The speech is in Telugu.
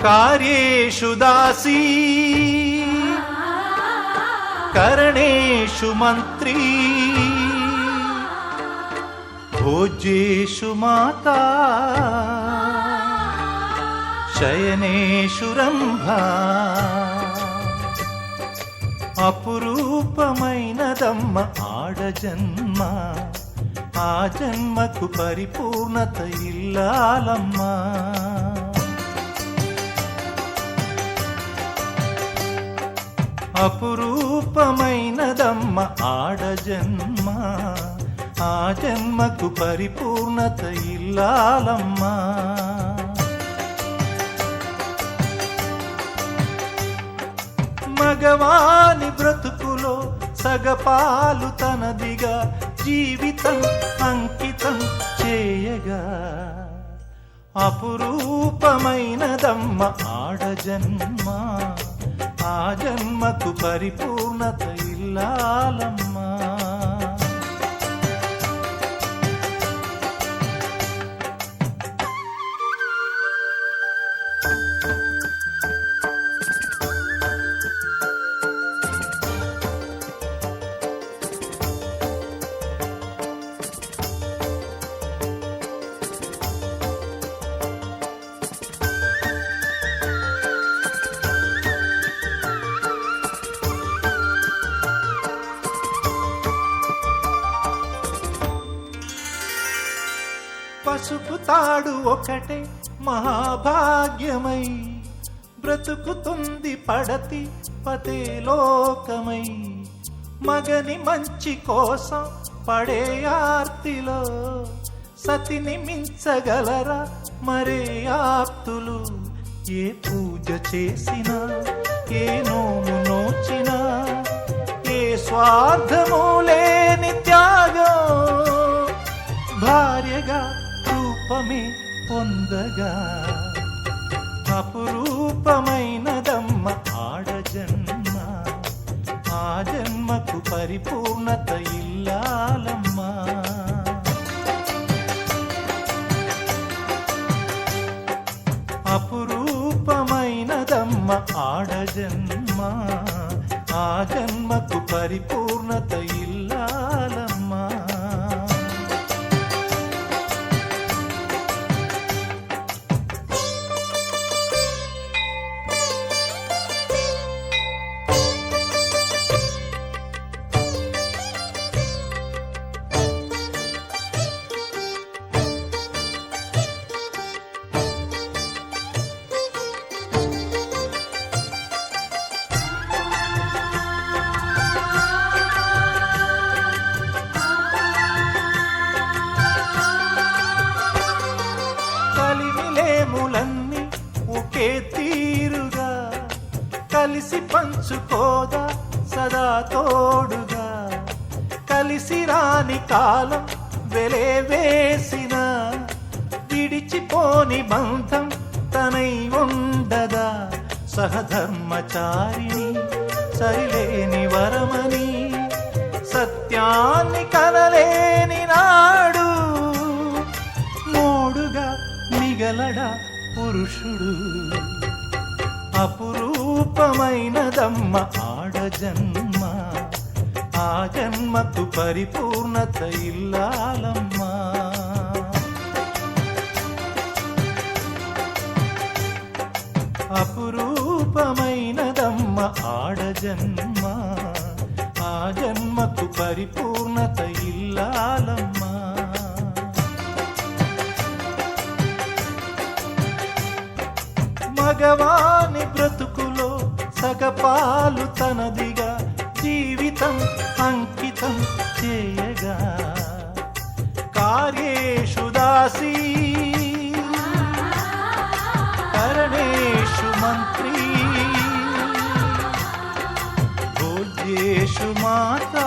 कार्येषु दासी करणेषु मन्त्री भोज्येषु माता शयनेषु रंभा అపురూపమైనదమ్మ ఆడజన్మ ఆ జన్మకు పరిపూర్ణత ఇల్లాలమ్మా అపురూపమైనదమ్మ ఆడజన్మ ఆ జన్మకు పరిపూర్ణత ఇల్లాలమ్మా మగవాని బ్రతుకులో సగపాలు తనదిగా జీవితం అంకితం చేయగా అపురూపమైనదమ్మ ఆడజన్మ ఆ జన్మకు పరిపూర్ణత ఇల్లాలమ్మా పసుపు తాడు ఒకటే మహాభాగ్యమై బ్రతుకుతుంది పడతి పతే లోకమై మగని మంచి కోసం పడే ఆర్తిలో సతిని మించగలరా మరే ఆప్తులు ఏ పూజ చేసినా ఏ నోము నోచినా ఏ స్వార్థము లేని త్యాగం భార్యగా రూపమే పొందగా అపురూపమైనదమ్మ ఆడజన్మ ఆ జన్మకు పరిపూర్ణత ఇల్లాలమ్మా అపురూపమైనదమ్మ ఆడజన్మ ఆ జన్మకు పరిపూర్ణత ఇల్లాలమ్మా కలిమిలేములన్నీ ఒకే తీరుగా కలిసి పంచుకోదా సదా తోడుగా కలిసి రాని కాలం వెలే వేసిన విడిచిపోని బంధం తనై ఉండదా సహధర్మచారిణి సరిలేని వరమని సత్యాన్ని కనలేని నాడు మూడుగా మిగలడా పురుషుడు అపురూపమైనదమ్మ ఆడజన్మ ఆ జన్మకు పరిపూర్ణత ఇల్లాలమ్మా అపురూపమైనదమ్మ ఆడజన్మ ఆ జన్మకు పరిపూర్ణత ఇల్లాలమ్మా మగవాని బ్రతుకులో సగపాలు తనదిగా జీవితం అంకితం చేయగా కార్యేషు దాసీ కరణేషు మంత్రీ భోజ్యేషు మాతా